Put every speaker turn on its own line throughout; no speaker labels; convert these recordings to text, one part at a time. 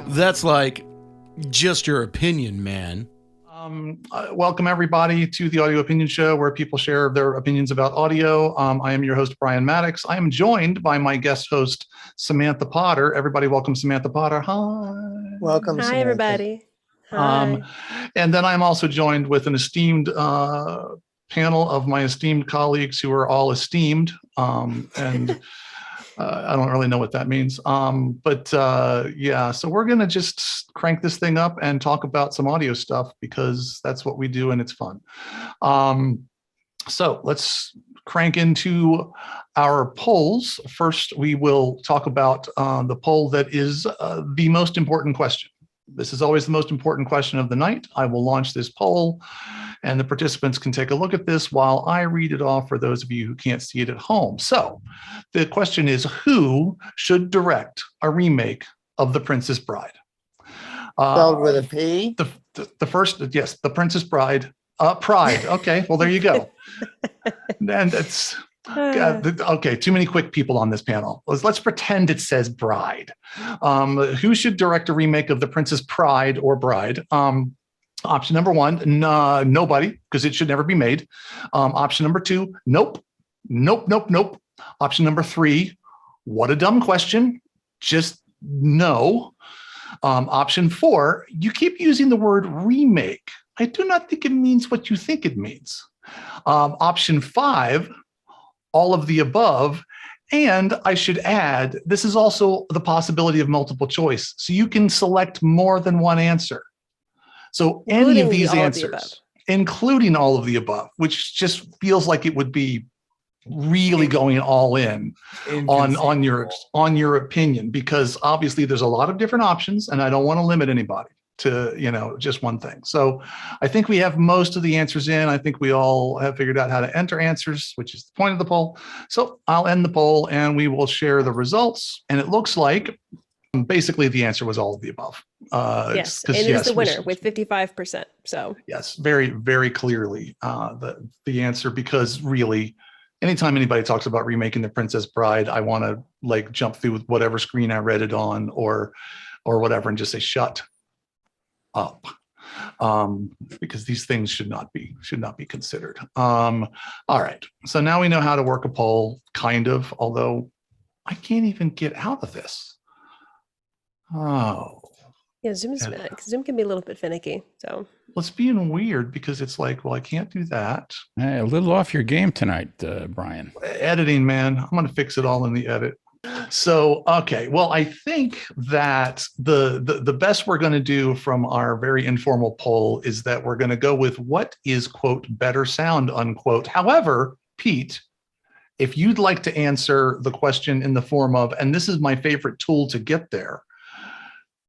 that's like just your opinion, man.
Welcome everybody to the Audio Opinion Show, where people share their opinions about audio. I am your host, Brian Maddox. I am joined by my guest host, Samantha Potter. Everybody welcome Samantha Potter. Hi.
Welcome,
Hi,
Samantha.
everybody. Hi.
And then I'm also joined with an esteemed panel of my esteemed colleagues who are all esteemed. I don't really know what that means. Yeah, so we're going to just crank this thing up and talk about some audio stuff because that's what we do and it's fun. So let's crank into our polls. First, we will talk about the poll that is the most important question. This is always the most important question of the night. I will launch this poll and the participants can take a look at this while I read it off for those of you who can't see it at home. So the question is, who should direct a remake of The Princess Bride?
Spelled with a P?
The first, yes, The Princess Bride. Pride. Okay, well, there you go. And it's... okay, too many quick people on this panel. Let's pretend it says Bride. Who should direct a remake of The Princess Pride or Bride? Option number one, nobody, because it should never be made. Option number two, nope. Option number three, what a dumb question. Just no. Option four, you keep using the word remake. I do not think it means what you think it means. Option five, all of the above. And I should add, this is also the possibility of multiple choice. So you can select more than one answer. So any of these answers, including all of the above, which just feels like it would be really going all in on your opinion, because obviously there's a lot of different options and I don't want to limit anybody to, just one thing. So I think we have most of the answers in. I think we all have figured out how to enter answers, which is the point of the poll. So I'll end the poll and we will share the results. And it looks like basically the answer was all of the above.
Yes, and it is the winner with 55%. So
yes, very, very clearly the answer, because really anytime anybody talks about remaking The Princess Bride, I want to like jump through whatever screen I read it on or whatever and just say shut up, because these things should not be considered. All right, so now we know how to work a poll, kind of, although I can't even get out of this. Oh
yeah, Zoom can be a little bit finicky. So
well, it's being weird because it's like, well, I can't do that.
Hey, a little off your game tonight, Brian.
Editing, man. I'm going to fix it all in the edit. So, okay. Well, I think that the best we're going to do from our very informal poll is that we're going to go with what is, quote, better sound, unquote. However, Pete, if you'd like to answer the question in the form of, and this is my favorite tool to get there,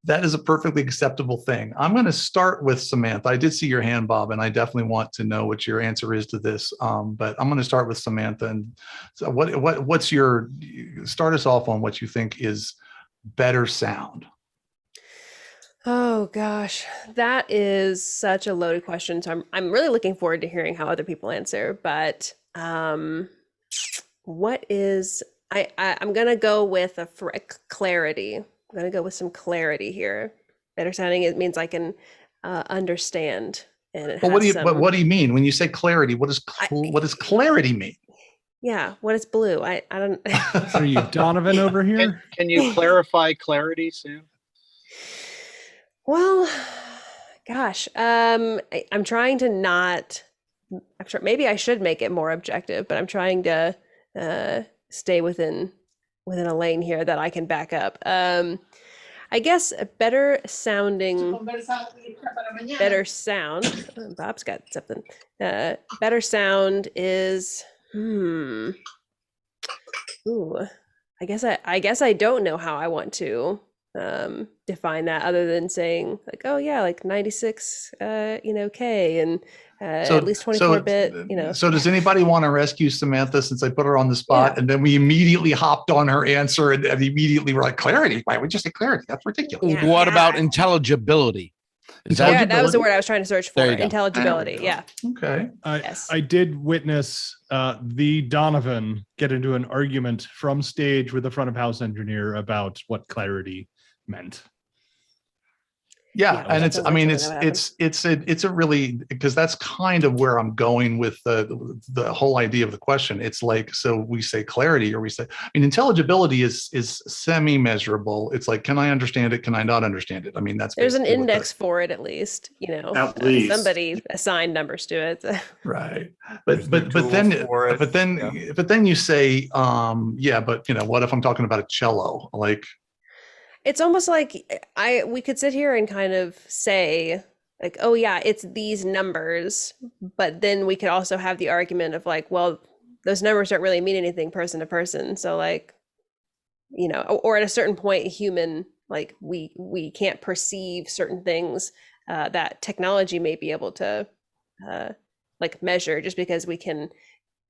that is a perfectly acceptable thing. I'm going to start with Samantha. I did see your hand, Bob, and I definitely want to know what your answer is to this. But I'm going to start with Samantha. And so what's your, start us off on what you think is better sound?
oh gosh, that is such a loaded question. So I'm really looking forward to hearing how other people answer. But what is I'm going to go with a clarity. I'm going to go with some clarity here. Better sounding, it means I can understand. And it
well, what do you mean when you say clarity? What does clarity mean?
Yeah, what is blue? I don't.
Are you Donovan over here?
Can you clarify clarity, Sam?
Well, gosh, I'm trying to not. I'm sure maybe I should make it more objective, but I'm trying to stay within a lane here that I can back up. I guess a better sound. Bob's got something. Better sound is. Ooh. I guess I don't know how I want to define that other than saying like, oh yeah, like 96 K and at least 24-bit,
So does anybody want to rescue Samantha since I put her on the spot? Yeah. And then we immediately hopped on her answer and immediately we're like, clarity? Why would we just say clarity? That's ridiculous.
Yeah. What about intelligibility?
That was the word I was trying to search for. Intelligibility. Yeah.
Okay.
I did witness the Donovan get into an argument from stage with the front of house engineer about what clarity
meant. Yeah, and it's, I mean, it's a really, because that's kind of where I'm going with the whole idea of the question. It's like, so we say clarity, or we say, I mean, intelligibility is semi-measurable. It's like, can I understand it? Can I not understand it? I mean, there's
an index for it, at least, you know,
At least.
somebody assigned numbers to it.
right. But then you say, yeah, but you know, what if I'm talking about a cello? Like,
it's almost like we could sit here and kind of say like, oh yeah, it's these numbers, but then we could also have the argument of like, well, those numbers don't really mean anything person to person. So like, you know, or at a certain point, human, like we can't perceive certain things that technology may be able to like measure. Just because we can,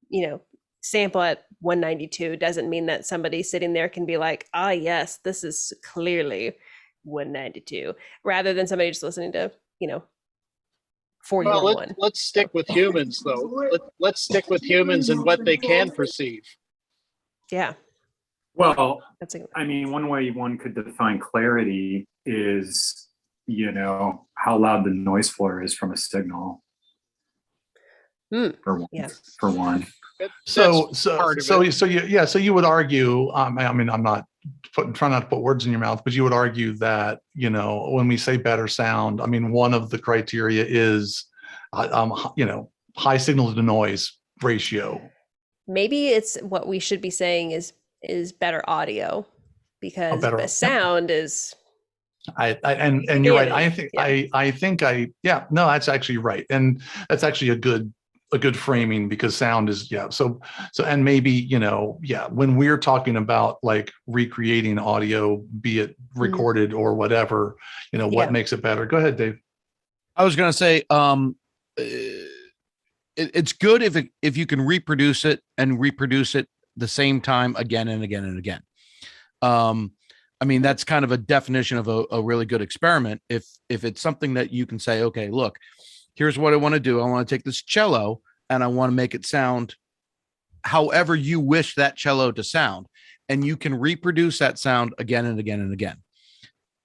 you know, sample at 192 doesn't mean that somebody sitting there can be like, ah, yes, this is clearly 192, rather than somebody just listening to, you know, 41.
Well, let's stick with humans though. Let's stick with humans and what they can perceive.
Yeah.
Well, I mean, one way one could define clarity is, you know, how loud the noise floor is from a signal. For one.
So you would argue, I mean, I'm not trying not to put words in your mouth, but you would argue that, you know, when we say better sound, I mean, one of the criteria is, you know, high signal to noise ratio.
Maybe it's what we should be saying is better audio, because sound is.
And you're right. I think that's actually right, and that's actually a good framing, because sound is so and maybe, you know, when we're talking about like recreating audio, be it recorded or whatever, you know, what makes it better. Go ahead, Dave.
I was going to say it's good if you can reproduce it the same time again and again and again. I mean, that's kind of a definition of a really good experiment. If it's something that you can say, okay, look, here's what I want to do. I want to take this cello and I want to make it sound however you wish that cello to sound. And you can reproduce that sound again and again and again.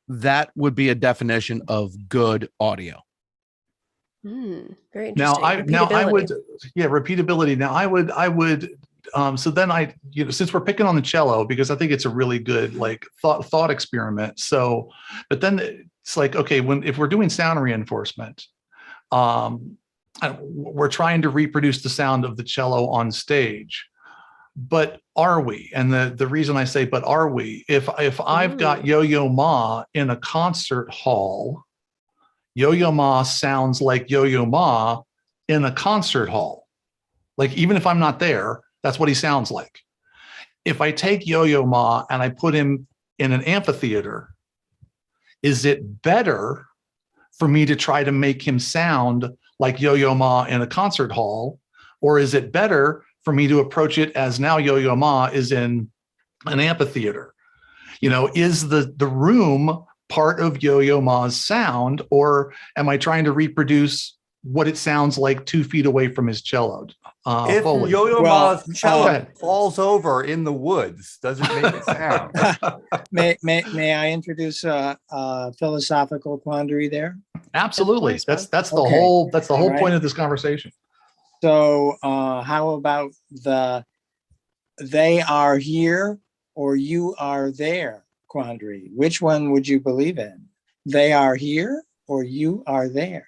That would be a definition of good audio.
Very interesting.
Now I would, repeatability. Now I would, so then you know, since we're picking on the cello, because I think it's a really good like thought experiment. So, but then it's like, okay, if we're doing sound reinforcement, we're trying to reproduce the sound of the cello on stage, but are we? And the reason I say, but are we? If I've got Yo-Yo Ma in a concert hall, Yo-Yo Ma sounds like Yo-Yo Ma in a concert hall. Like, even if I'm not there, that's what he sounds like. If I take Yo-Yo Ma and I put him in an amphitheater, is it better for me to try to make him sound like Yo-Yo Ma in a concert hall? Or is it better for me to approach it as now Yo-Yo Ma is in an amphitheater? You know, is the room part of Yo-Yo Ma's sound, or am I trying to reproduce what it sounds like 2 feet away from his cello?
If
Foley.
Yo-Yo Ma's cello falls over in the woods, does it make it sound?
May I introduce a philosophical quandary there?
Absolutely. That's the whole point of this conversation.
So how about they are here or you are there quandary? Which one would you believe in? They are here or you are there?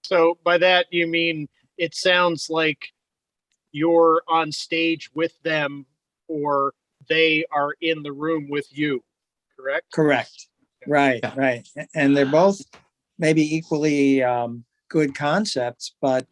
So by that, you mean it sounds like you're on stage with them or they are in the room with you, correct?
Correct. Right. And they're both maybe equally good concepts, but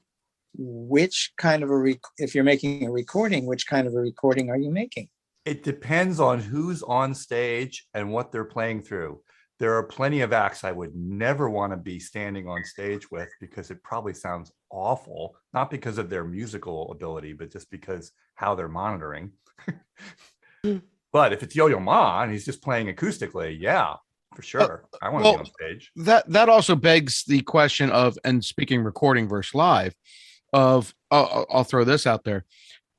which kind of if you're making a recording, which kind of a recording are you making?
It depends on who's on stage and what they're playing through. There are plenty of acts I would never want to be standing on stage with, because it probably sounds awful, not because of their musical ability, but just because how they're monitoring. But if it's Yo-Yo Ma and he's just playing acoustically, yeah, for sure. I want to be on stage.
That also begs the question of, and speaking recording versus live, of I'll throw this out there.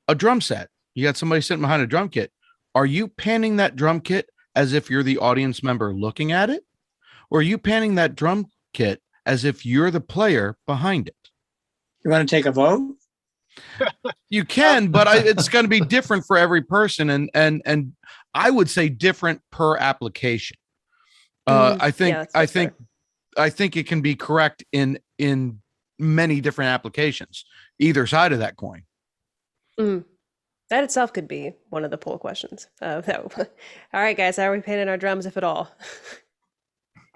A drum set. You got somebody sitting behind a drum kit. are you panning that drum kit as if you're the audience member looking at it? Or are you panning that drum kit as if you're the player behind it?
You want to take a vote?
You can, but it's going to be different for every person. And I would say different per application. I think it can be correct in many different applications, either side of that coin.
That itself could be one of the poll questions. All right, guys, how are we panning our drums, if at all?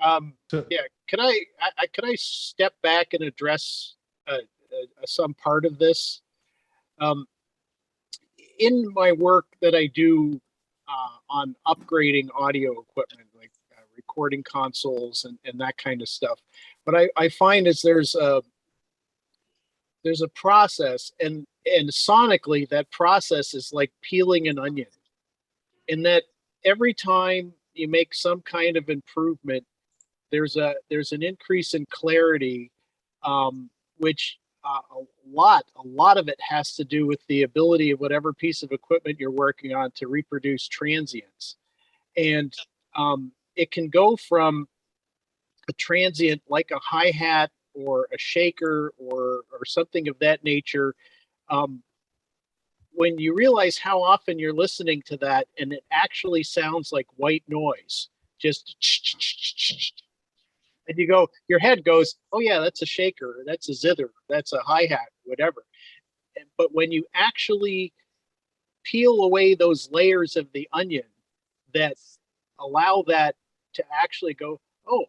Yeah, can I step back and address some part of this? In my work that I do on upgrading audio equipment, like recording consoles and that kind of stuff, what I find is there's a process, and sonically that process is like peeling an onion, in that every time you make some kind of improvement, there's an increase in clarity, which a lot of it has to do with the ability of whatever piece of equipment you're working on to reproduce transients. And it can go from a transient like a hi-hat or a shaker or something of that nature. When you realize how often you're listening to that and it actually sounds like white noise, just and you go, your head goes, oh yeah, that's a shaker, that's a zither, that's a hi-hat, whatever. But when you actually peel away those layers of the onion that allow that to actually go, oh,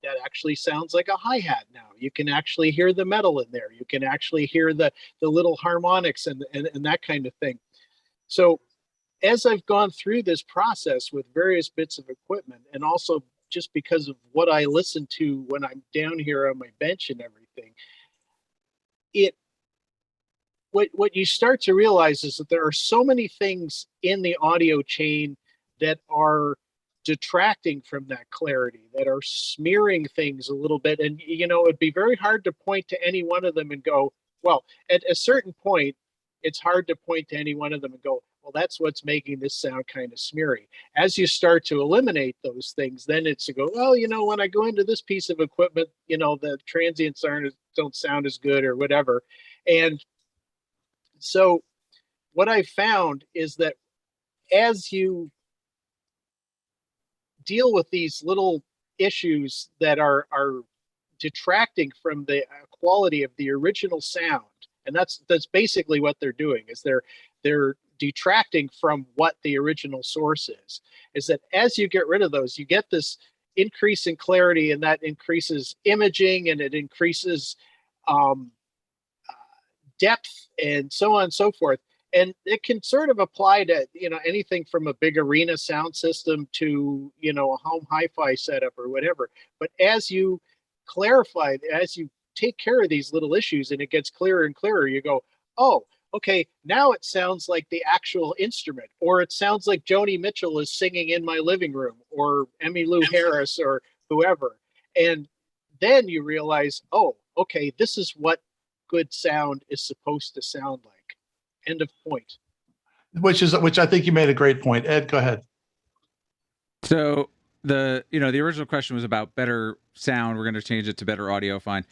that actually sounds like a hi-hat now. You can actually hear the metal in there. You can actually hear the little harmonics and that kind of thing. So as I've gone through this process with various bits of equipment, and also just because of what I listen to when I'm down here on my bench and everything, what you start to realize is that there are so many things in the audio chain that are detracting from that clarity, that are smearing things a little bit. And, it'd be very hard to point to any one of them and go, well, at a certain point, it's hard to point to any one of them and go, well, that's what's making this sound kind of smeary. As you start to eliminate those things, then it's to go, well, when I go into this piece of equipment, the transients don't sound as good or whatever. And so what I found is that as you deal with these little issues that are detracting from the quality of the original sound, and that's basically what they're doing, is they're detracting from what the original source is that as you get rid of those, you get this increase in clarity, and that increases imaging, and it increases depth, and so on and so forth. And it can sort of apply to, anything from a big arena sound system to, a home hi-fi setup or whatever. But as you clarify, as you take care of these little issues and it gets clearer and clearer, you go, oh, okay, now it sounds like the actual instrument, or it sounds like Joni Mitchell is singing in my living room, or Emmylou Harris, or whoever. And then you realize, oh, okay, this is what good sound is supposed to sound like. End of point.
Which I think you made a great point. Ed, go ahead.
So the original question was about better sound. We're going to change it to better audio. Fine.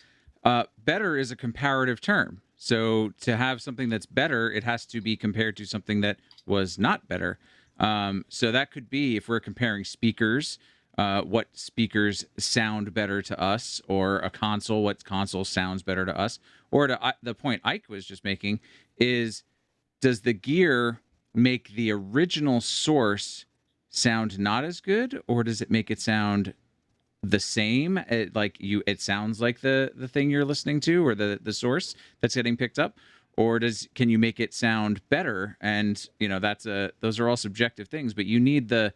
Better is a comparative term. So to have something that's better, it has to be compared to something that was not better. So that could be, if we're comparing speakers, what speakers sound better to us, or a console, what console sounds better to us, or to the point Ike was just making is, does the gear make the original source sound not as good, or does it make it sound the same? It sounds like the thing you're listening to, or the source that's getting picked up, or can you make it sound better? And those are all subjective things, but you need the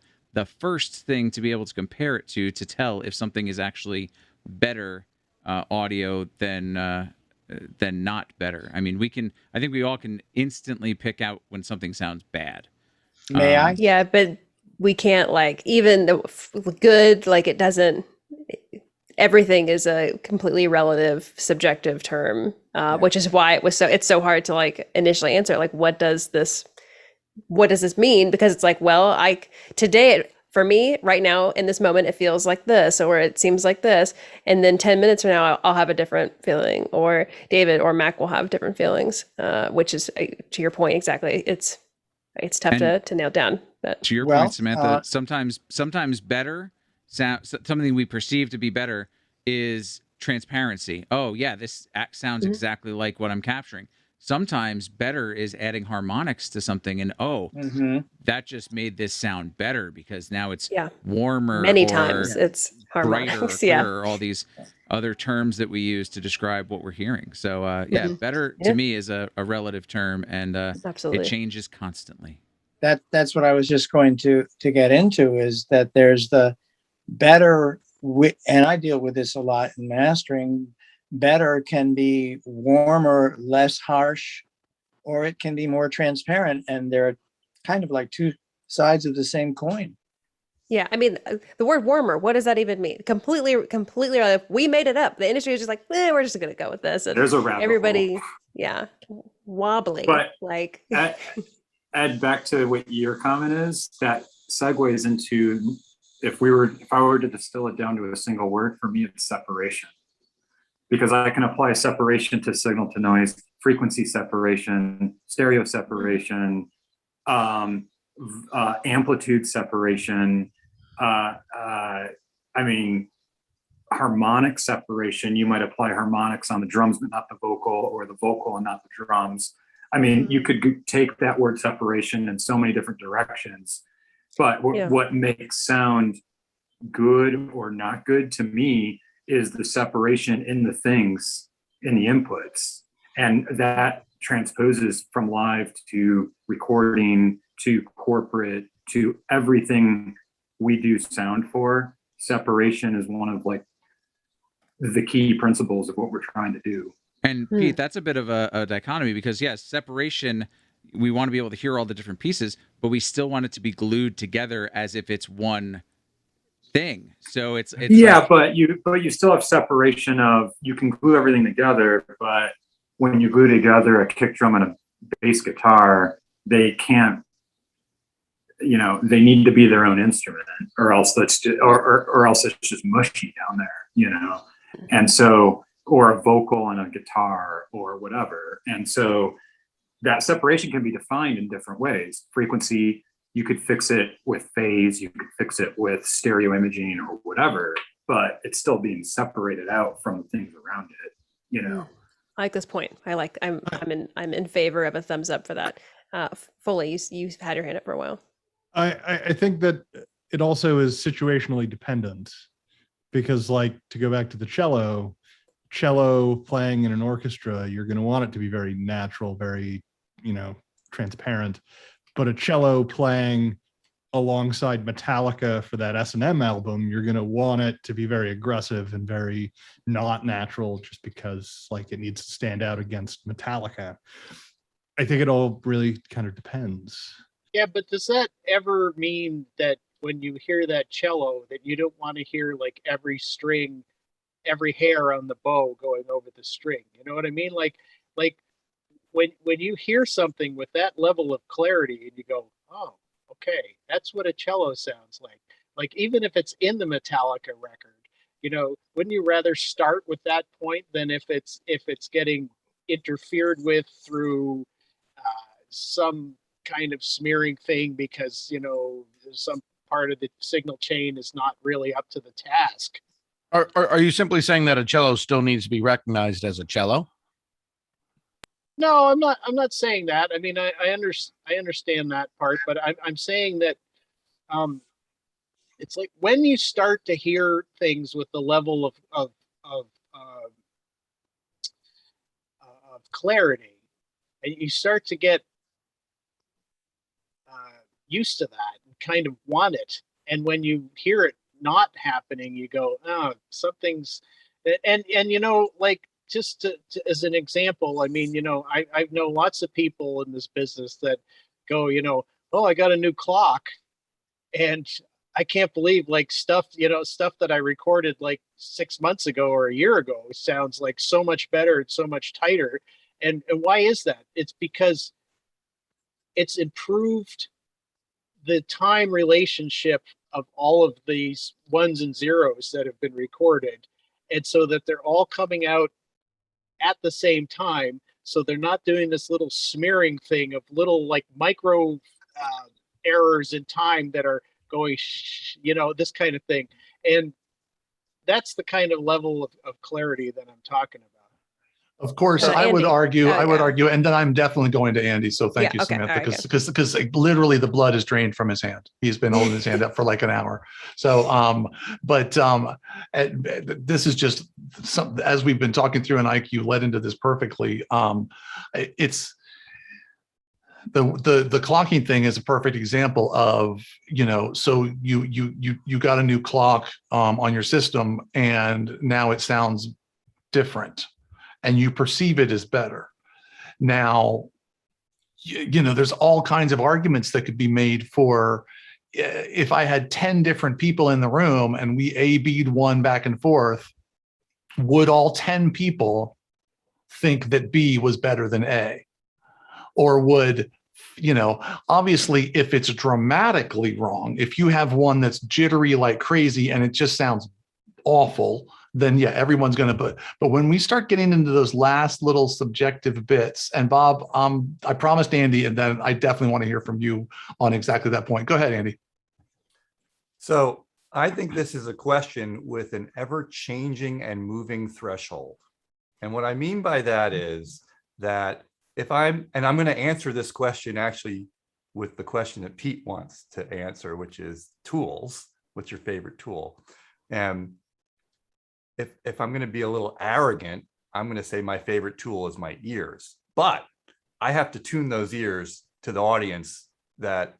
first thing to be able to compare it to tell if something is actually better audio than not better. I mean, I think we all can instantly pick out when something sounds bad.
May I?
Yeah, but we can't, even the good, it doesn't, everything is a completely relative, subjective term, which is why it's so hard to initially answer, what does this what does this mean? Because it's like, well, for me right now in this moment, it feels like this, or it seems like this. And then 10 minutes from now, I'll have a different feeling, or David or Mac will have different feelings, which is to your point. Exactly. It's tough to nail down. But
to your
Well,
point, Samantha, sometimes better something we perceive to be better is transparency. Oh yeah, this sounds exactly like what I'm capturing. Sometimes better is adding harmonics to something, and that just made this sound better because now it's warmer.
Many
or
times it's
brighter, or
harmonics.
clearer, all these other terms that we use to describe what we're hearing. So better to me is a relative term, and
Absolutely.
it changes constantly.
That's what I was just going to get into, is that there's the better, and I deal with this a lot in mastering. Better can be warmer, less harsh, or it can be more transparent, and they're kind of like two sides of the same coin.
Yeah, I mean, the word warmer, what does that even mean? Completely, we made it up. The industry was just like, we're just going to go with this. And
there's a rabbit
everybody,
hole.
Wobbling.
But
like,
Ed, back to what your comment is, that segues into, if I were to distill it down to a single word, for me, it's separation. Because I can apply separation to signal to noise, frequency separation, stereo separation, amplitude separation. I mean, harmonic separation. You might apply harmonics on the drums, but not the vocal, or the vocal and not the drums. I mean, you could take that word separation in so many different directions. But what makes sound good or not good to me is the separation in the things, in the inputs. And that transposes from live to recording to corporate to everything we do sound for. Separation is one of like the key principles of what we're trying to do.
And Pete, that's a bit of a dichotomy, because yes, separation, we want to be able to hear all the different pieces, but we still want it to be glued together as if it's one thing. So it's
but you still have separation of, you can glue everything together, but when you glue together a kick drum and a bass guitar, they can't, they need to be their own instrument, or else or else it's just mushy down there, and so, or a vocal and a guitar or whatever. And so that separation can be defined in different ways. Frequency, you could fix it with phase, you could fix it with stereo imaging or whatever, but it's still being separated out from the things around it,
I like this point. I'm in favor of a thumbs up for that. Foley, you've had your hand up for a while.
I think that it also is situationally dependent, because like, to go back to the cello playing in an orchestra, you're going to want it to be very natural, very, transparent. But a cello playing alongside Metallica for that S&M album, you're going to want it to be very aggressive and very not natural, just because like it needs to stand out against Metallica. I think it all really kind of depends.
Yeah, but does that ever mean that when you hear that cello, that you don't want to hear like every string, every hair on the bow going over the string? You know what I mean? Like when you hear something with that level of clarity and you go, oh, okay, that's what a cello sounds like. Like, even if it's in the Metallica record, wouldn't you rather start with that point than if it's getting interfered with through some kind of smearing thing because, some part of the signal chain is not really up to the task?
Are you simply saying that a cello still needs to be recognized as a cello?
No, I'm not saying that. I mean, I understand that part, but I'm saying that it's like when you start to hear things with the level of clarity, and you start to get used to that and kind of want it, and when you hear it not happening, you go, oh, something's, and like, just to, as an example, I mean, I know lots of people in this business that go, oh, I got a new clock, and I can't believe like stuff that I recorded like 6 months ago or a year ago sounds like so much better, it's so much tighter. And why is that? It's because it's improved the time relationship of all of these ones and zeros that have been recorded. And so that they're all coming out at the same time. So they're not doing this little smearing thing of little like micro errors in time that are going, this kind of thing. And that's the kind of level of clarity that I'm talking about.
Of course, I
Andy.
would argue,
Oh, yeah.
and then I'm definitely going to Andy. So thank you,
Yeah, okay,
Samantha,
all right,
because literally the blood is drained from his hand. He's been holding his hand up for like an hour. So, this is just some, as we've been talking through, and Ike, you led into this perfectly. It's the clocking thing is a perfect example of, so you got a new clock on your system, and now it sounds different, and you perceive it as better. Now, there's all kinds of arguments that could be made for, if I had 10 different people in the room and we A-B'd one back and forth, would all 10 people think that B was better than A? Or would, obviously, if it's dramatically wrong, if you have one that's jittery like crazy and it just sounds awful, then yeah, everyone's going to put. But when we start getting into those last little subjective bits, and Bob, I promised Andy, and then I definitely want to hear from you on exactly that point. Go ahead, Andy.
So I think this is a question with an ever-changing and moving threshold. And what I mean by that is that I'm going to answer this question actually with the question that Pete wants to answer, which is tools. What's your favorite tool? And if I'm going to be a little arrogant, I'm going to say my favorite tool is my ears, but I have to tune those ears to the audience that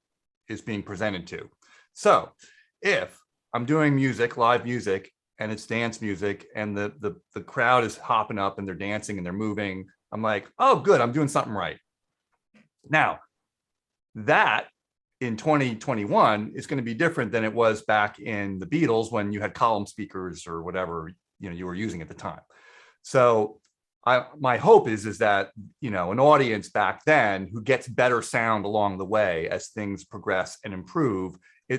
is being presented to. So if I'm doing music, live music, and it's dance music, and the crowd is hopping up and they're dancing and they're moving, I'm like, oh, good, I'm doing something right. Now, that in 2021 is going to be different than it was back in the Beatles when you had column speakers or whatever you were using at the time. So my hope is that an audience back then who gets better sound along the way as things progress and improve,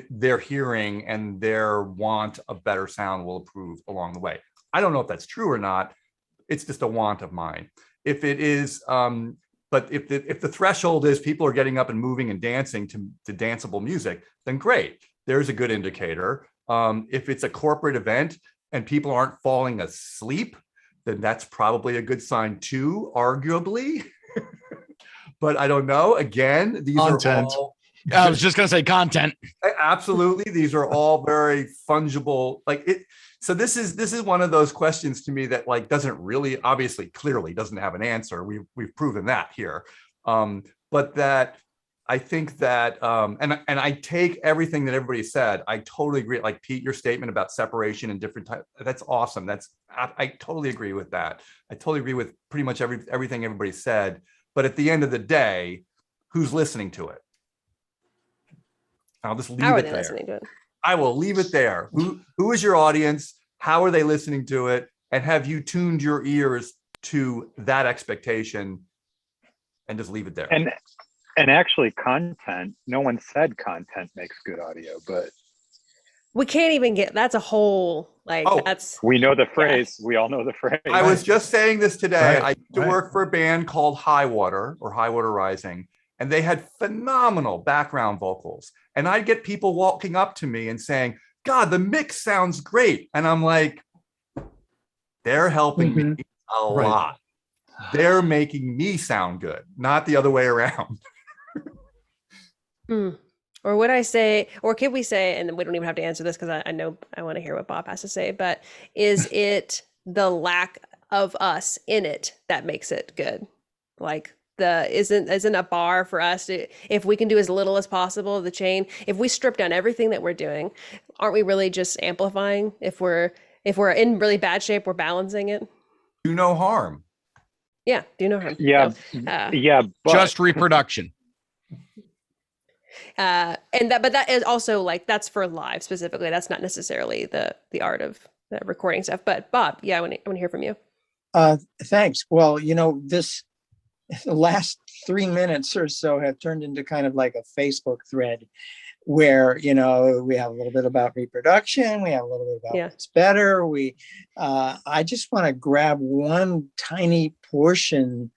their hearing and their want of better sound will improve along the way. I don't know if that's true or not. It's just a want of mine. If it is, but if the threshold is people are getting up and moving and dancing to danceable music, then great. There's a good indicator. If it's a corporate event and people aren't falling asleep, then that's probably a good sign too, arguably. But I don't know. Again, these
Content.
are all.
I was just going to say content.
Absolutely. These are all very fungible. So this is one of those questions to me that doesn't really, obviously, clearly doesn't have an answer. We've proven that here. But that I think that, and I take everything that everybody said. I totally agree. Like Pete, your statement about separation and different types, that's awesome. I totally agree with that. I totally agree with pretty much everything everybody said. But at the end of the day, who's listening to it? I'll just leave it there. I will leave it there. Who is your audience? How are they listening to it? And have you tuned your ears to that expectation? And just leave it there.
And actually, content. No one said content makes good audio, but
we can't even get. That's a whole that's.
We know the phrase. Yeah. We all know the phrase.
I was just saying this today.
Right.
I used to work for a band called High Water or High Water Rising. And they had phenomenal background vocals. And I'd get people walking up to me and saying, God, the mix sounds great. And I'm like, they're helping me a lot. They're making me sound good, not the other way around.
Or would I say, or could we say, and we don't even have to answer this because I know I want to hear what Bob has to say, but is it the lack of us in it that makes it good? Isn't a bar for us to, if we can do as little as possible of the chain, if we strip down everything that we're doing, aren't we really just amplifying? If we're in really bad shape, we're balancing it.
Do no harm.
Yeah, do no harm.
Yeah,
so,
but
Just reproduction.
But that is also that's for live specifically. That's not necessarily the art of the recording stuff. But Bob, yeah, I want to hear from you.
Thanks. Well, the last 3 minutes or so have turned into kind of like a Facebook thread where, you know, we have a little bit about reproduction, we have a little bit about what's better. I just want to grab one tiny portion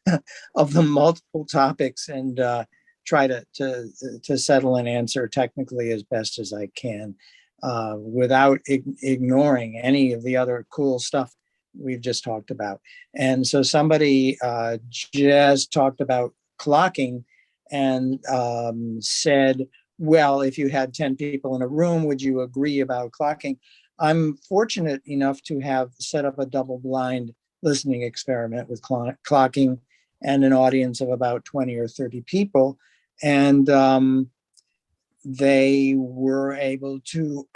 of the multiple topics and try to settle an answer technically as best as I can, without ignoring any of the other cool stuff we've just talked about. And so somebody just talked about clocking and said, well, if you had 10 people in a room, would you agree about clocking? I'm fortunate enough to have set up a double-blind listening experiment with clocking and an audience of about 20 or 30 people. And they were able to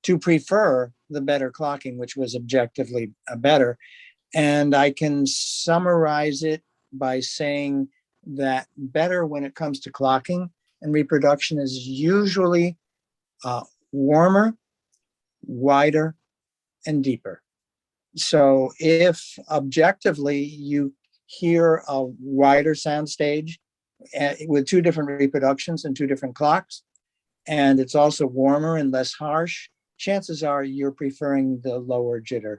to prefer the better clocking, which was objectively better. And I can summarize it by saying that better when it comes to clocking and reproduction is usually warmer, wider, and deeper. So if objectively you hear a wider sound stage with 2 different reproductions and 2 different clocks, and it's also warmer and less harsh, chances are you're preferring the lower jitter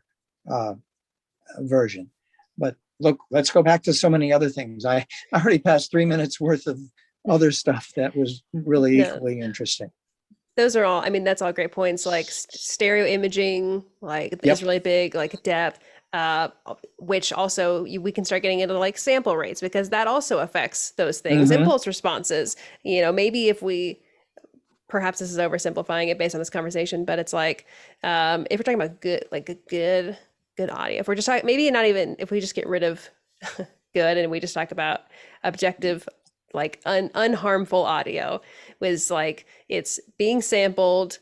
version. But look, let's go back to so many other things. I already passed 3 minutes worth of other stuff that was really equally interesting.
Those are all, I mean, that's all great points, like stereo imaging, like is really big, like depth, which also we can start getting into like sample rates, because that also affects those things. Impulse responses, you know, maybe if we, perhaps this is oversimplifying it based on this conversation, but it's like, if we're talking about good, like a good audio, if we're just talking, maybe not even, if we just get rid of good and we just talk about objective, like unharmful audio, was like it's being sampled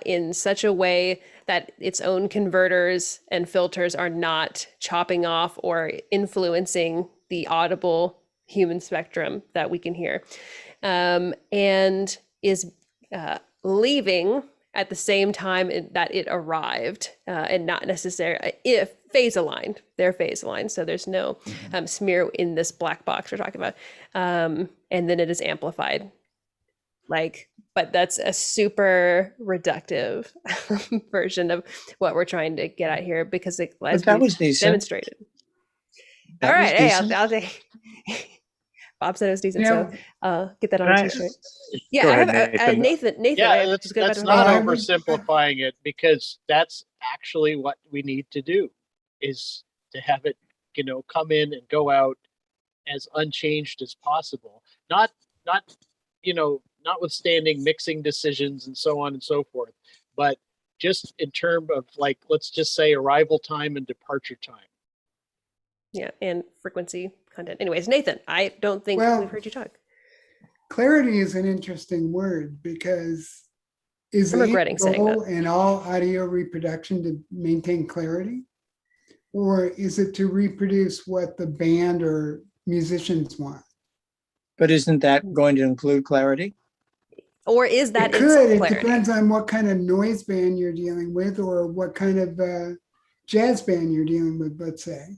in such a way that its own converters and filters are not chopping off or influencing the audible human spectrum that we can hear, and is leaving at the same time that it arrived, and not necessarily if phase aligned. They're phase aligned, so there's no smear in this black box we're talking about, and then it is amplified. Like, but that's a super reductive version of what we're trying to get at here, because it, as
that was decent.
Demonstrated.
That
all right, hey,
decent.
I'll take. Bob said it was decent,
Yeah.
so get that on
Can I-
t-shirt.
Go
Yeah, I
ahead,
have
Nathan.
Nathan.
Yeah,
just go back
that's
to
not
I
Nathan.
would-
oversimplifying it, because that's actually what we need to do, is to have it, you know, come in and go out as unchanged as possible. Not, you know, notwithstanding mixing decisions and so on and so forth, but just in terms of, like, let's just say arrival time and departure time.
Yeah, and frequency content. Anyways, Nathan, I don't think
Well,
we've heard you talk.
clarity is an interesting word, because is
I'm
the
regretting saying
goal in all audio reproduction to maintain clarity? Or is it to reproduce what the band or musicians want?
But isn't that going to include clarity?
Or is that
It could. It
clarity?
depends on what kind of noise band you're dealing with, or what kind of jazz band you're dealing with, let's say.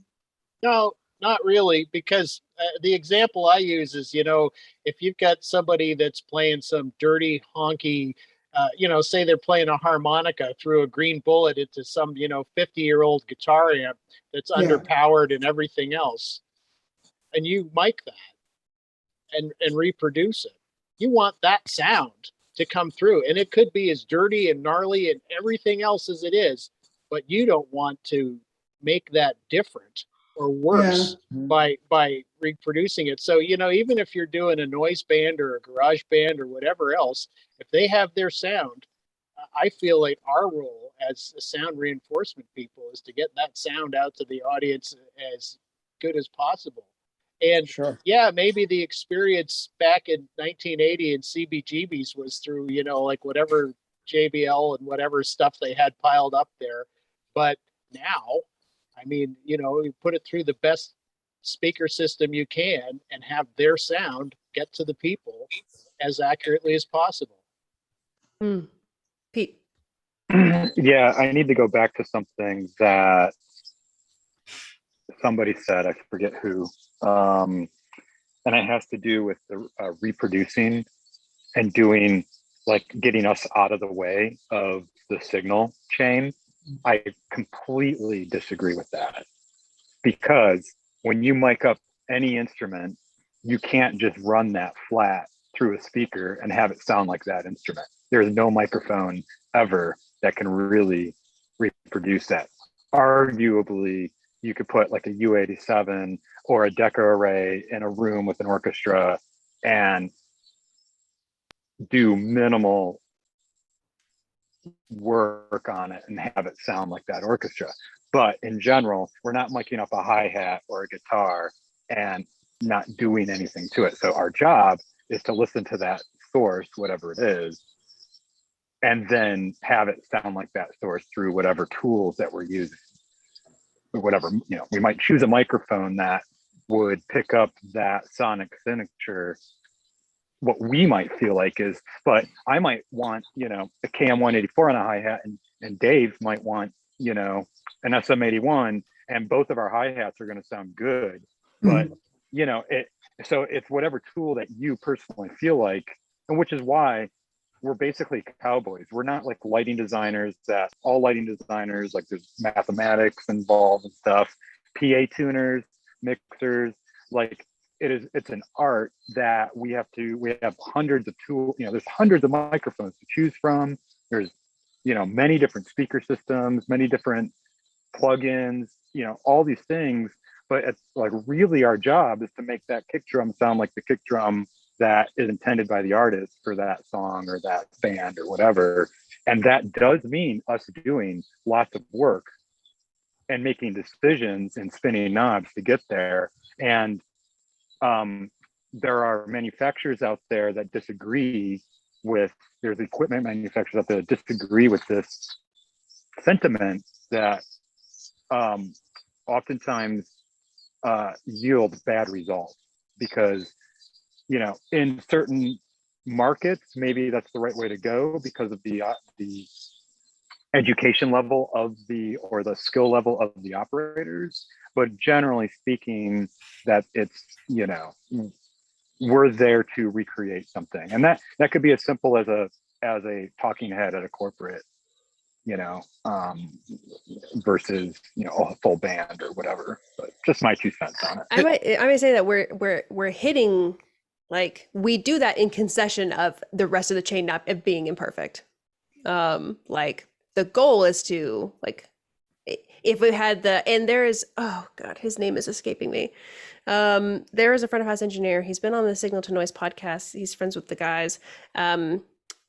No, not really, because the example I use is, you know, if you've got somebody that's playing some dirty, honky, you know, say they're playing a harmonica through a green bullet into some, you know, 50-year-old guitar amp that's underpowered and everything else, and you mic that and reproduce it. You want that sound to come through, and it could be as dirty and gnarly and everything else as it is, but you don't want to make that different or worse by reproducing it. So, you know, even if you're doing a noise band or a garage band or whatever else, if they have their sound, I feel like our role as sound reinforcement people is to get that sound out to the audience as good as possible. And yeah, maybe the experience back in 1980 in CBGBs was through, you know, like whatever JBL and whatever stuff they had piled up there. But now, I mean, you know, you put it through the best speaker system you can and have their sound get to the people as accurately as possible.
Pete.
Yeah, I need to go back to something that somebody said, I forget who. and it has to do with the reproducing and doing, like, getting us out of the way of the signal chain. I completely disagree with that, because when you mic up any instrument, you can't just run that flat through a speaker and have it sound like that instrument. There's no microphone ever that can really reproduce that. Arguably, you could put like a U87 or a Deca array in a room with an orchestra and do minimal work on it and have it sound like that orchestra. But in general, we're not miking up a hi-hat or a guitar and not doing anything to it. So our job is to listen to that source, whatever it is, and then have it sound like that source through whatever tools that we're using. Whatever, you know, we might choose a microphone that would pick up that sonic signature, what we might feel like is, but I might want, you know, a KM184 on a hi-hat, and Dave might want, you know, an SM81, and both of our hi-hats are going to sound good. But, you know, so it's whatever tool that you personally feel like, and which is why we're basically cowboys. We're not like lighting designers that all lighting designers, like there's mathematics involved and stuff, PA tuners, mixers, like it's an art that we have hundreds of tools, you know, there's hundreds of microphones to choose from. There's, you know, many different speaker systems, many different plugins, you know, all these things. But it's like really our job is to make that kick drum sound like the kick drum that is intended by the artist for that song or that band or whatever. And that does mean us doing lots of work and making decisions and spinning knobs to get there. And there are manufacturers out there that disagree with, there's equipment manufacturers out there that disagree with this sentiment that oftentimes yield bad results, because, you know, in certain markets, maybe that's the right way to go because of the education level of or the skill level of the operators. But generally speaking, that it's, you know, we're there to recreate something, and that could be as simple as a talking head at a corporate, you know, versus, you know, a full band or whatever. But just my 2 cents on it.
I might say that we're hitting, like, we do that in concession of the rest of the chain not being imperfect. Like the goal is to, like, if we had and there is, oh God, his name is escaping me. There is a front of house engineer. He's been on the Signal to Noise podcast. He's friends with the guys.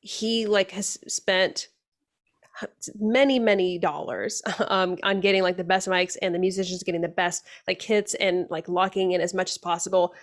He like has spent many dollars on getting like the best mics, and the musicians getting the best like kits, and like locking in as much as possible,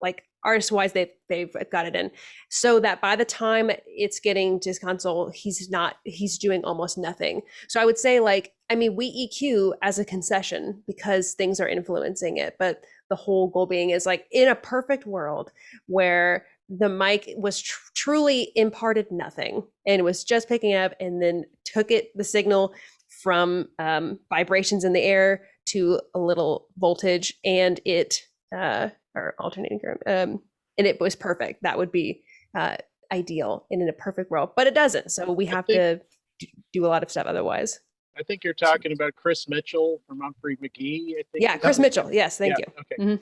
like artist wise they've got it in, so that by the time it's getting to his console, he's doing almost nothing. So I would say, like, I mean, we EQ as a concession because things are influencing it, but the whole goal being is, like, in a perfect world where the mic was truly imparted nothing and it was just picking up and then took the signal from vibrations in the air to a little voltage, and it or alternating current, and it was perfect. That would be ideal in a perfect world, but it doesn't. So we have to do a lot of stuff otherwise.
I think you're talking about Chris Mitchell from Humphrey McGee. I think.
Yeah, Chris Mitchell. Yes, thank you.
Okay.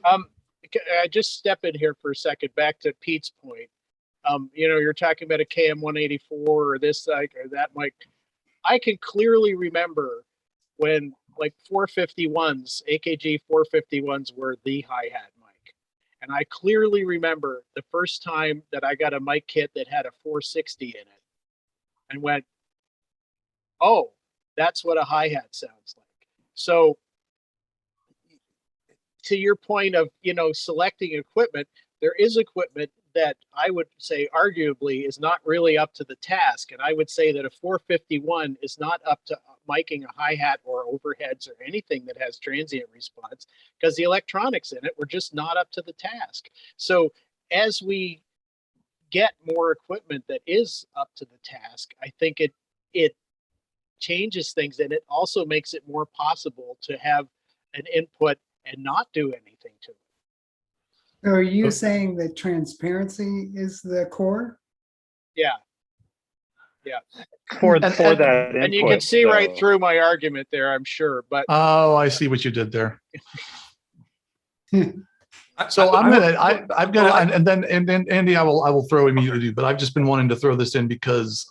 I just step in here for a second. Back to Pete's point. You know, you're talking about a KM184 or this mic or that mic. I can clearly remember when, like, 451s, AKG 451s were the hi-hat mic. And I clearly remember the first time that I got a mic kit that had a 460 in it and went, oh, that's what a hi-hat sounds like. So to your point of, you know, selecting equipment, there is equipment that I would say arguably is not really up to the task. And I would say that a 451 is not up to miking a hi-hat or overheads or anything that has transient response, because the electronics in it were just not up to the task. So as we get more equipment that is up to the task, I think it changes things, and it also makes it more possible to have an input and not do anything to it.
So are you saying that transparency is the core?
Yeah. Yeah.
For
And-
that
And you can
input,
see right
though.
through my argument there, I'm sure. But
Oh, I see what you did there. So I've got, and then Andy, I will throw immediately to you, but I've just been wanting to throw this in because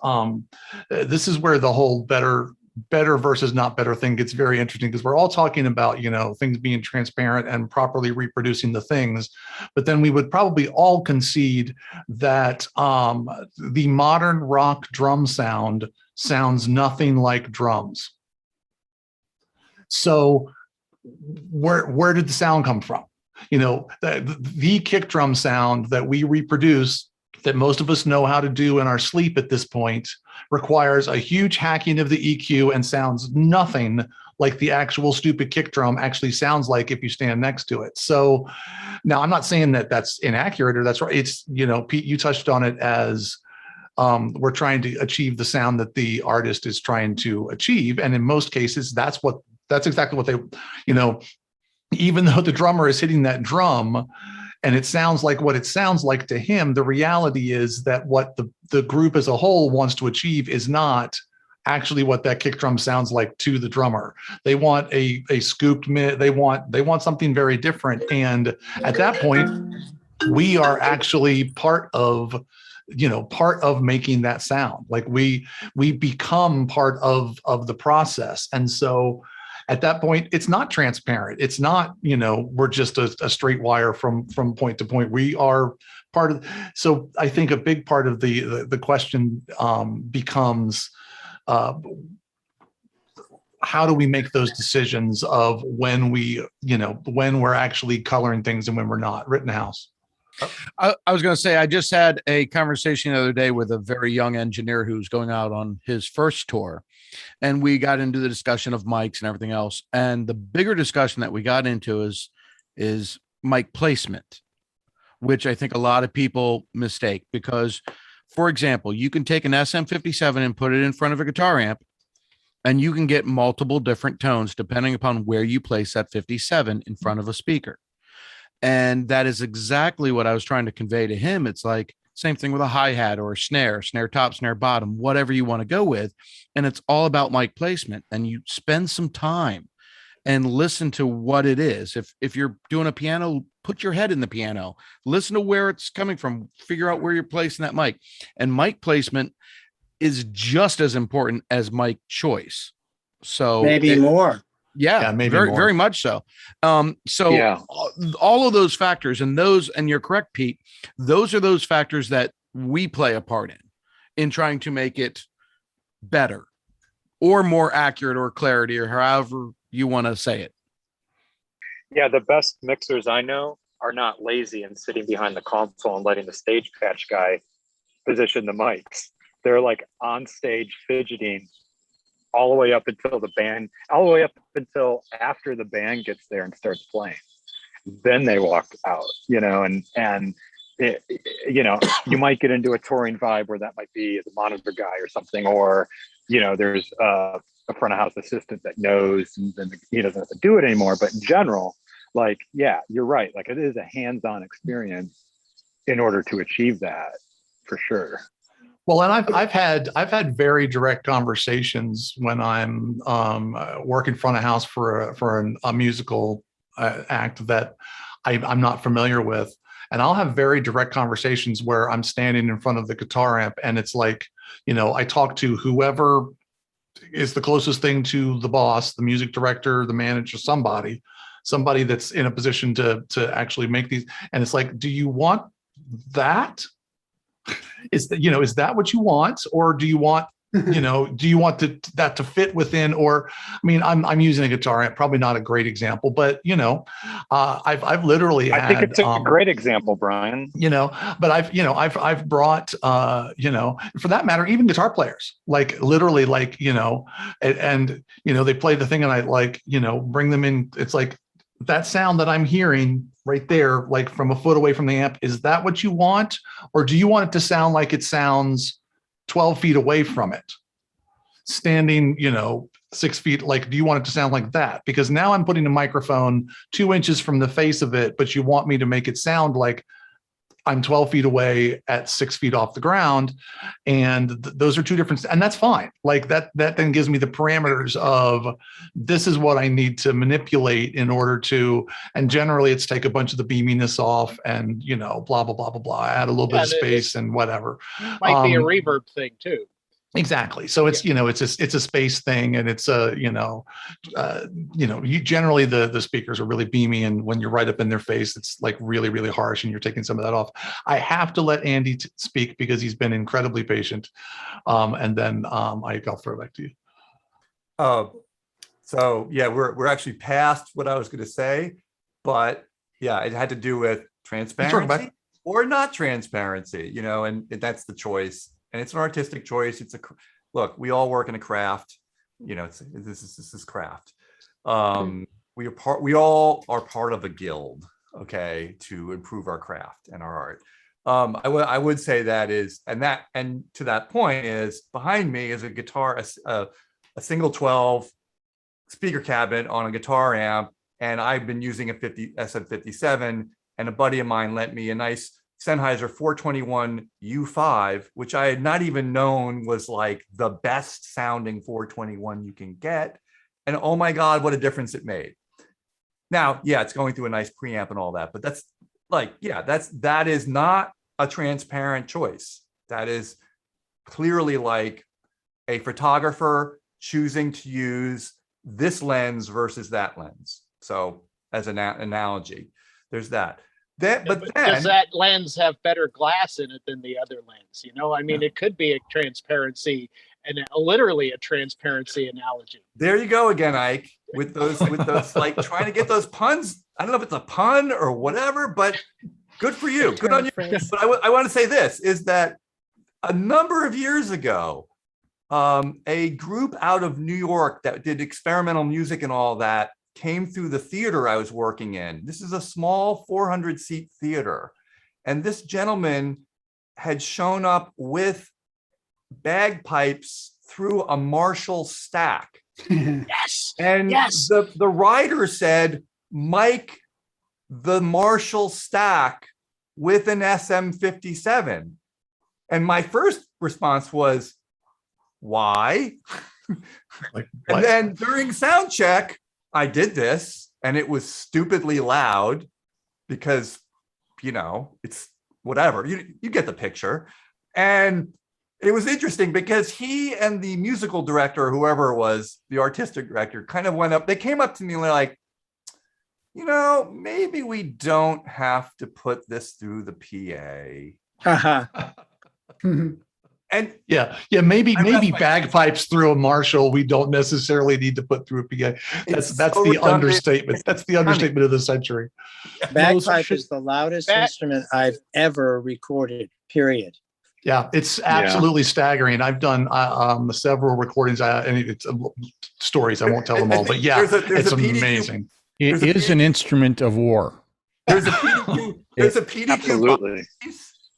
this is where the whole better versus not better thing gets very interesting, because we're all talking about, things being transparent and properly reproducing the things, but then we would probably all concede that the modern rock drum sound sounds nothing like drums. So where did the sound come from? The kick drum sound that we reproduce, that most of us know how to do in our sleep at this point, requires a huge hacking of the EQ and sounds nothing like the actual stupid kick drum actually sounds like if you stand next to it. So now I'm not saying that that's inaccurate or that's right. It's, Pete, you touched on it as we're trying to achieve the sound that the artist is trying to achieve. And in most cases, that's exactly what they, even though the drummer is hitting that drum and it sounds like what it sounds like to him, the reality is that what the group as a whole wants to achieve is not actually what that kick drum sounds like to the drummer. They want a scooped mid, they want something very different. And at that point, we are actually part of making that sound. Like we become part of the process. And so at that point, it's not transparent. It's not, we're just a straight wire from point to point. We are part of. So I think a big part of the question becomes, how do we make those decisions of when when we're actually coloring things and when we're not? Rittenhouse.
I was going to say, I just had a conversation the other day with a very young engineer who's going out on his first tour. And we got into the discussion of mics and everything else. And the bigger discussion that we got into is mic placement, which I think a lot of people mistake because, for example, you can take an SM57 and put it in front of a guitar amp and you can get multiple different tones depending upon where you place that 57 in front of a speaker. And that is exactly what I was trying to convey to him. It's like, same thing with a hi-hat or a snare top, snare bottom, whatever you want to go with. And it's all about mic placement. And you spend some time and listen to what it is. If you're doing a piano, put your head in the piano, listen to where it's coming from, figure out where you're placing that mic. And mic placement is just as important as mic choice. So
Maybe more.
Yeah, maybe very, very much so. All of those factors and you're correct, Pete, those are those factors that we play a part in trying to make it better or more accurate or clarity or however you want to say it.
Yeah, the best mixers I know are not lazy and sitting behind the console and letting the stage patch guy position the mics. They're like on stage fidgeting all the way up until after the band gets there and starts playing. Then they walk out, and it, you might get into a touring vibe where that might be the monitor guy or something, or, there's a front of house assistant that knows and then he doesn't have to do it anymore. But in general, like, yeah, you're right. Like it is a hands-on experience in order to achieve that for sure.
Well, and I've had very direct conversations when I'm working front of house for a musical act that I'm not familiar with, and I'll have very direct conversations where I'm standing in front of the guitar amp, and it's like, I talk to whoever is the closest thing to the boss, the music director, the manager, somebody that's in a position to actually make these, and it's like, do you want that? Is that what you want, or do you want that to fit within? Or I mean, I'm using a guitar amp, probably not a great example, but I've literally
I think it's a great example, Brian.
But I've brought for that matter, even guitar players, like literally, like and they play the thing, and I like bring them in. It's like, that sound that I'm hearing right there, like from a foot away from the amp, is that what you want? Or do you want it to sound like it sounds 12 feet away from it? Standing, 6 feet? Like, do you want it to sound like that? Because now I'm putting a microphone 2 inches from the face of it, but you want me to make it sound like I'm 12 feet away at 6 feet off the ground. And those are two different, and that's fine. Like that then gives me the parameters of this is what I need to manipulate in order to, and generally it's take a bunch of the beaminess off and, you know, blah, blah, blah, blah, blah. Add a little bit of space and whatever.
Might be a reverb thing too.
Exactly. So it's, you know, it's a space thing, and it's a, you generally the speakers are really beamy, and when you're right up in their face, it's like really, really harsh, and you're taking some of that off. I have to let Andy speak because he's been incredibly patient. And then I'll throw it back to you.
So yeah, we're actually past what I was going to say, but yeah, it had to do with transparency or not transparency, you know, and that's the choice. And it's an artistic choice. Look, we all work in a craft, you know, this is craft. We all are part of a guild, okay, to improve our craft and our art. I would say that is, and to that point is behind me is a guitar, a single 12 speaker cabinet on a guitar amp. And I've been using a SM57, and a buddy of mine lent me a nice Sennheiser 421 U5, which I had not even known was like the best sounding 421 you can get. And oh my God, what a difference it made. Now, yeah, it's going through a nice preamp and all that, but that's like, yeah, that is not a transparent choice. That is clearly like a photographer choosing to use this lens versus that lens. So as an analogy, there's that. But then,
does that lens have better glass in it than the other lens? You know, I mean, it could be a transparency and literally a transparency analogy.
There you go again, Ike, with those like trying to get those puns. I don't know if it's a pun or whatever, but good for you. Good on you. But I want to say this is that a number of years ago, a group out of New York that did experimental music and all that came through the theater I was working in. This is a small 400-seat theater. And this gentleman had shown up with bagpipes through a Marshall stack.
Yes.
And
yes.
The writer said, "Mike, the Marshall stack with an SM57. And my first response was, why? And then during sound check, I did this, and it was stupidly loud because, you know, it's whatever. You get the picture. And it was interesting because he and the musical director, whoever it was, the artistic director, kind of went up. They came up to me and they're like, you know, maybe we don't have to put this through the PA. And
maybe bagpipes through a Marshall we don't necessarily need to put through a PA. That's the understatement. That's the understatement of the century.
Bagpipe is the loudest instrument I've ever recorded, period.
Yeah, it's absolutely staggering. I've done several recordings, and it's stories. I won't tell them all, but yeah, it's amazing.
It is an instrument of war.
There's a PDQ. There's a PDQ.
Absolutely.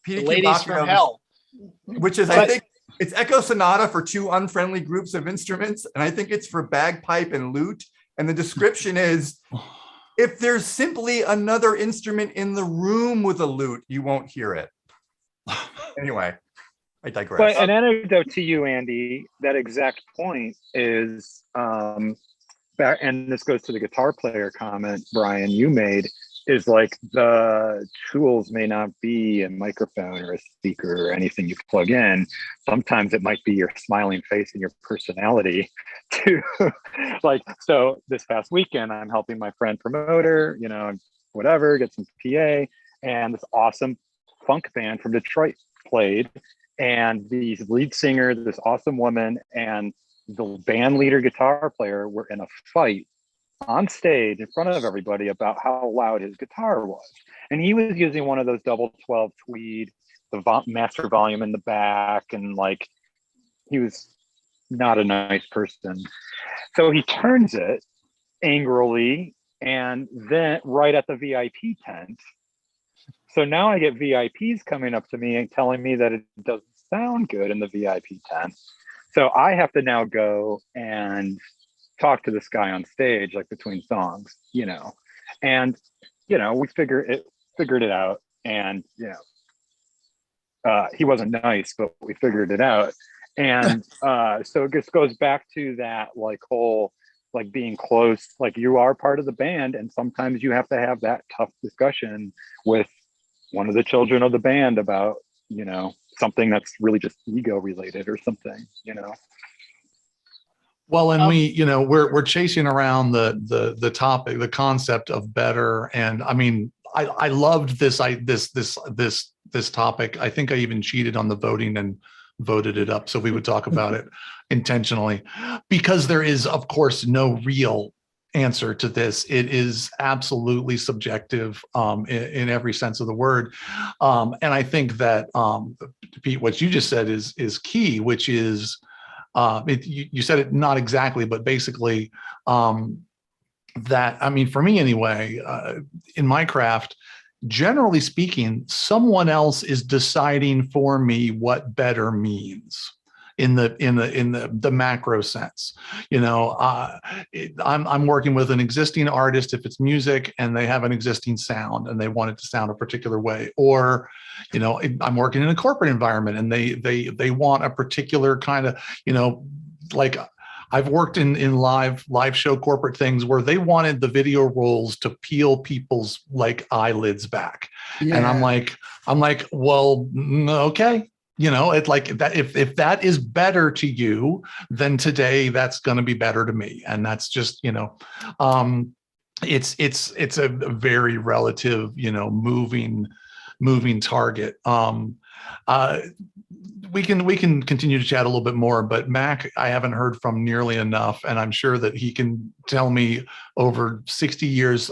PDQ
Ladies from Hell.
Which is, I think, it's Echo Sonata for two unfriendly groups of instruments, and I think it's for bagpipe and lute. And the description is, if there's simply another instrument in the room with a lute, you won't hear it. Anyway, I digress.
But an anecdote to you, Andy, that exact point is, and this goes to the guitar player comment, Brian, you made, is like the tools may not be a microphone or a speaker or anything you plug in. Sometimes it might be your smiling face and your personality to like, so this past weekend, I'm helping my friend promoter, you know, whatever, get some PA, and this awesome funk band from Detroit played, and the lead singer, this awesome woman, and the band leader guitar player were in a fight on stage in front of everybody about how loud his guitar was. And he was using one of those double 12 tweed, the master volume in the back, and like, he was not a nice person. So he turns it angrily, and then right at the VIP tent. So now I get VIPs coming up to me and telling me that it doesn't sound good in the VIP tent. So I have to now go and talk to this guy on stage, like between songs, and, we figured it out, and, he wasn't nice, but we figured it out. And so it just goes back to that whole being close, you are part of the band, and sometimes you have to have that tough discussion with one of the children of the band about something that's really just ego related or something.
Well, and we're chasing around the topic, the concept of better, and I mean, I loved this topic. I think I even cheated on the voting and voted it up so we would talk about it intentionally, because there is, of course, no real answer to this. It is absolutely subjective in every sense of the word, and I think that Pete, what you just said is key, which is you said it not exactly, but basically that, I mean, for me anyway, in my craft, generally speaking, someone else is deciding for me what better means in the macro sense. I'm working with an existing artist, if it's music, and they have an existing sound and they want it to sound a particular way, or I'm working in a corporate environment and they want a particular kind of, like I've worked in live show corporate things where they wanted the video rolls to peel people's eyelids back. Yeah. And I'm like, well, okay. It's like that. If that is better to you, then today that's going to be better to me. And that's just, it's a very relative, moving target. We can continue to chat a little bit more, but Mac, I haven't heard from nearly enough, and I'm sure that he can tell me over 60 years,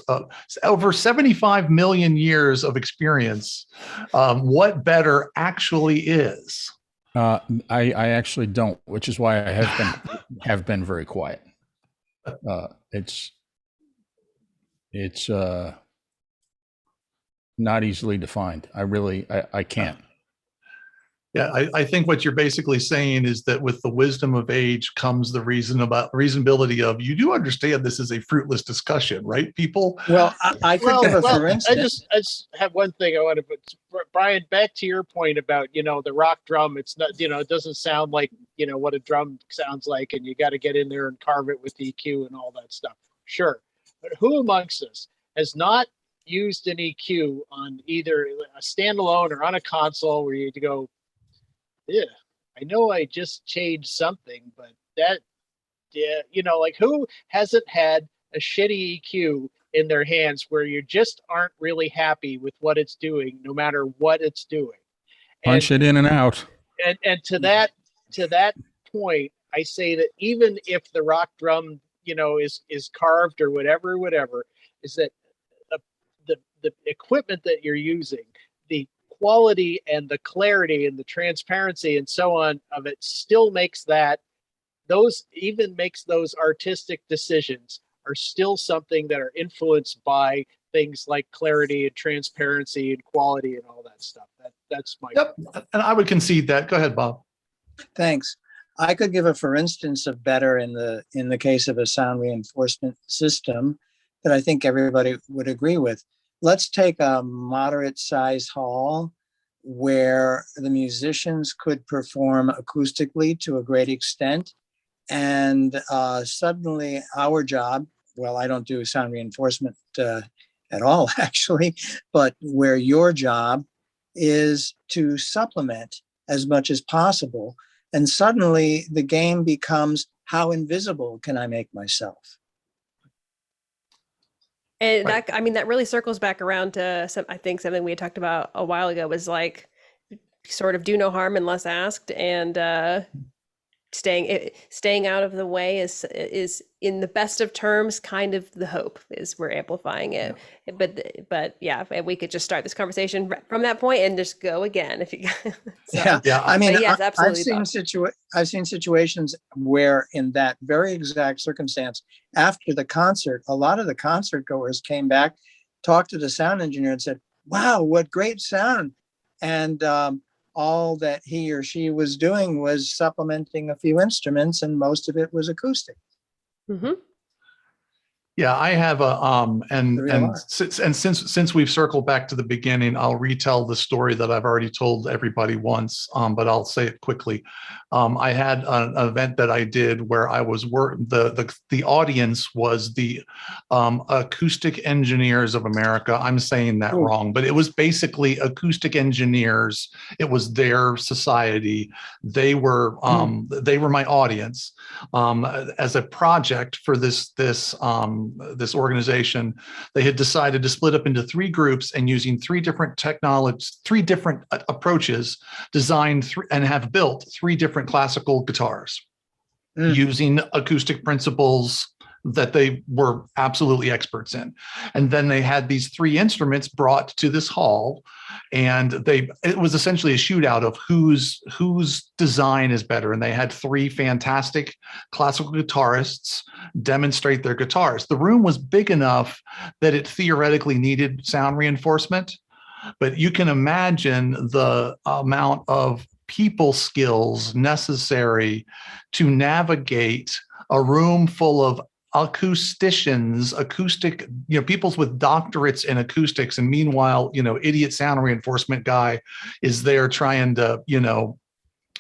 over 75 million years of experience, what better actually is.
I actually don't, which is why I have been very quiet. It's not easily defined. I can't.
Yeah, I think what you're basically saying is that with the wisdom of age comes the reasonability of, you do understand this is a fruitless discussion, right, people?
Well, I could give a for instance.
I just have one thing I want to put, Brian, back to your point about, the rock drum. It's not, it doesn't sound like, what a drum sounds like, and you got to get in there and carve it with EQ and all that stuff. Sure. But who amongst us has not used an EQ on either a standalone or on a console where you go, yeah, I know I just changed something, but that, yeah, who hasn't had a shitty EQ in their hands where you just aren't really happy with what it's doing, no matter what it's doing?
Punch it in and out.
And to that point, I say that even if the rock drum, is carved or whatever, is that the equipment that you're using, the quality and the clarity and the transparency and so on of it still makes those artistic decisions are still something that are influenced by things like clarity and transparency and quality and all that stuff. That's my point.
And I would concede that. Go ahead, Bob.
Thanks. I could give a for instance of better in the case of a sound reinforcement system that I think everybody would agree with. Let's take a moderate size hall where the musicians could perform acoustically to a great extent. And suddenly our job, well, I don't do sound reinforcement at all, actually, but where your job is to supplement as much as possible. And suddenly the game becomes, how invisible can I make myself?
And that really circles back around to I think something we had talked about a while ago was sort of do no harm unless asked, and staying out of the way is in the best of terms kind of the hope, is we're amplifying it. Yeah. But yeah, we could just start this conversation from that point and just go again if you
yeah. I mean,
yes, absolutely.
I've seen situations where in that very exact circumstance, after the concert, a lot of the concert goers came back, talked to the sound engineer and said, wow, what great sound. And all that he or she was doing was supplementing a few instruments, and most of it was acoustic.
Mm-hmm.
Yeah, I have a
There we are.
since we've circled back to the beginning, I'll retell the story that I've already told everybody once, but I'll say it quickly. I had an event that I did where I was the audience was the Acoustic Engineers of America. I'm saying that wrong, but it was basically acoustic engineers. It was their society. They were my audience as a project for this organization. They had decided to split up into 3 groups and using 3 different technologies, 3 different approaches, designed and have built 3 different classical guitars using acoustic principles that they were absolutely experts in. And then they had these 3 instruments brought to this hall, and it was essentially a shootout of whose design is better. And they had 3 fantastic classical guitarists demonstrate their guitars. The room was big enough that it theoretically needed sound reinforcement, but you can imagine the amount of people skills necessary to navigate a room full of acousticians, people with doctorates in acoustics. And meanwhile, idiot sound reinforcement guy is there trying to,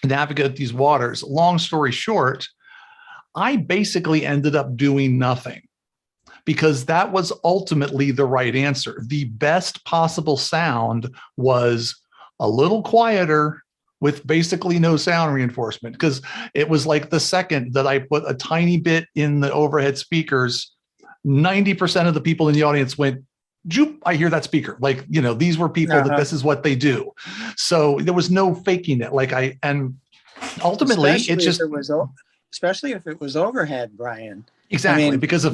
navigate these waters. Long story short, I basically ended up doing nothing because that was ultimately the right answer. The best possible sound was a little quieter with basically no sound reinforcement, because it was like the second that I put a tiny bit in the overhead speakers, 90% of the people in the audience went, "Joop, I hear that speaker." Like, these were people that this is what they do. So there was no faking it. And ultimately
especially if it was overhead, Brian.
Exactly. Because of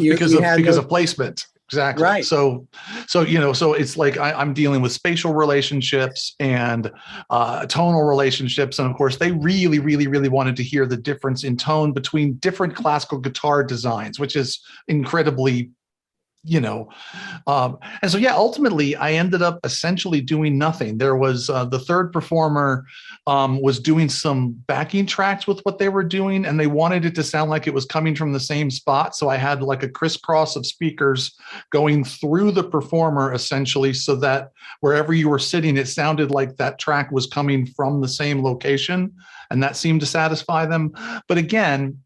placement. Exactly.
Right.
So it's like I'm dealing with spatial relationships and tonal relationships. And of course, they really, really, really wanted to hear the difference in tone between different classical guitar designs, which is incredibly, and so, ultimately I ended up essentially doing nothing. There was the third performer was doing some backing tracks with what they were doing, and they wanted it to sound like it was coming from the same spot. So I had like a crisscross of speakers going through the performer essentially, so that wherever you were sitting, it sounded like that track was coming from the same location, and that seemed to satisfy them. But again,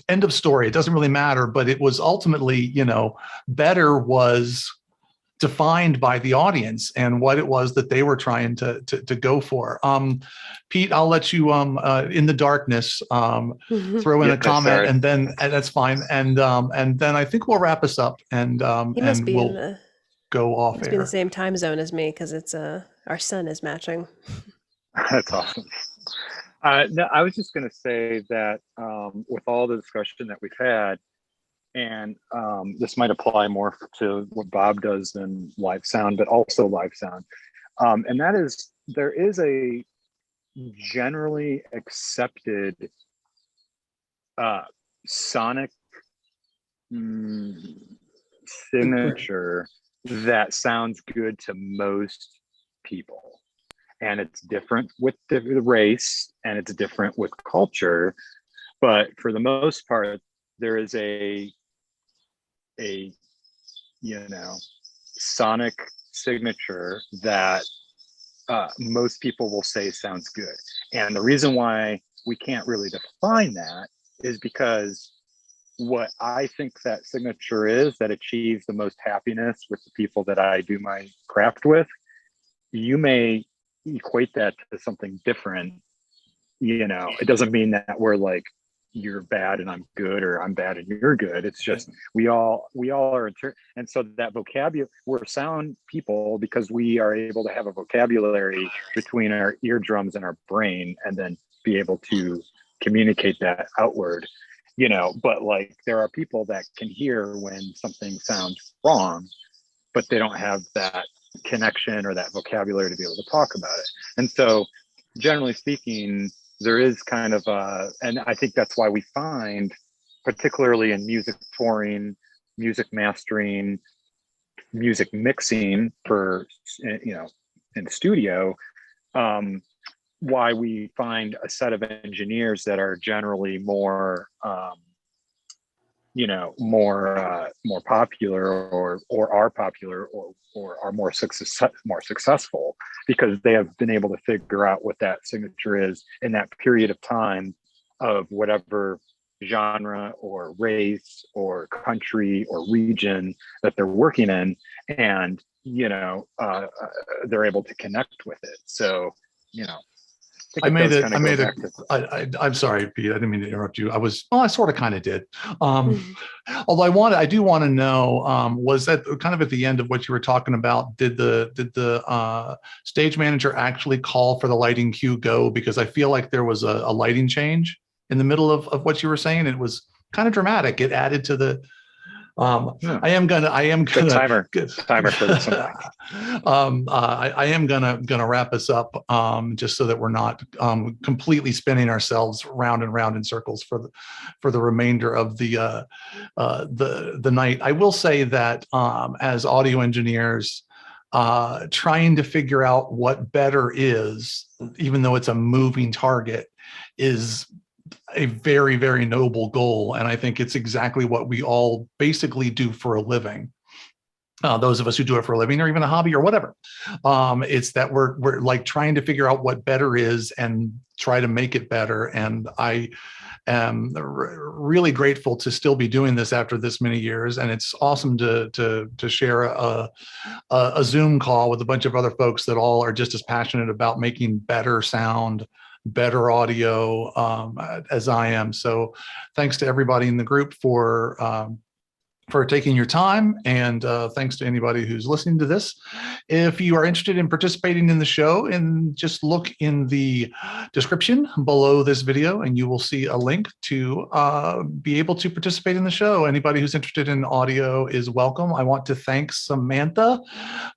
end of story. It doesn't really matter, but it was ultimately, better was defined by the audience and what it was that they were trying to go for. Pete, I'll let you in the darkness throw in a comment, and then that's fine. And then I think we'll wrap us up, and
He must be
we'll go off
must
air.
be in the same time zone as me, because it's our sun is matching.
That's awesome. No, I was just going to say that with all the discussion that we've had, and this might apply more to what Bob does than live sound, but also live sound. And that is, there is a generally accepted sonic signature that sounds good to most people. And it's different with the race, and it's different with culture, but for the most part, there is a sonic signature that most people will say sounds good. And the reason why we can't really define that is because what I think that signature is that achieves the most happiness with the people that I do my craft with, you may equate that to something different. It doesn't mean that we're like, you're bad and I'm good, or I'm bad and you're good. It's just we all are, and so that vocabulary, we're sound people because we are able to have a vocabulary between our eardrums and our brain, and then be able to communicate that outward. But like, there are people that can hear when something sounds wrong, but they don't have that connection or that vocabulary to be able to talk about it. And so generally speaking, there is kind of and I think that's why we find, particularly in music touring, music mastering, music mixing for, in studio, why we find a set of engineers that are generally more more popular or are popular or are more successful because they have been able to figure out what that signature is in that period of time of whatever genre or race or country or region that they're working in, and they're able to connect with it. So
I'm sorry, Pete. I didn't mean to interrupt you. I sort of kind of did. Although I do want to know, was that kind of at the end of what you were talking about? Did the stage manager actually call for the lighting cue go? Because I feel like there was a lighting change in the middle of what you were saying. It was kind of dramatic. It added to the. I am gonna
timer for this one.
I am gonna wrap us up just so that we're not completely spinning ourselves round and round in circles for the remainder of the night. I will say that as audio engineers, trying to figure out what better is, even though it's a moving target, is a very, very noble goal. And I think it's exactly what we all basically do for a living. Those of us who do it for a living or even a hobby or whatever. It's that we're like trying to figure out what better is and try to make it better. And I am really grateful to still be doing this after this many years. And it's awesome to share a Zoom call with a bunch of other folks that all are just as passionate about making better sound, better audio as I am. So thanks to everybody in the group for taking your time, and thanks to anybody who's listening to this. If you are interested in participating in the show, and just look in the description below this video and you will see a link to be able to participate in the show. Anybody who's interested in audio is welcome. I want to thank Samantha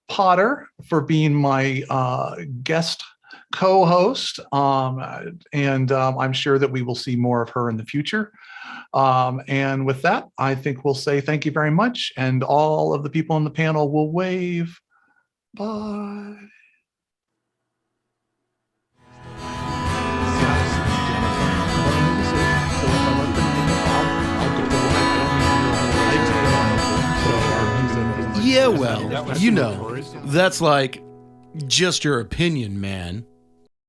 Potter for being my guest co-host, and I'm sure that we will see more of her in the future. And with that, I think we'll say thank you very much, and all of the people on the panel will wave. Bye.
Yeah, well, that's like just your opinion, man.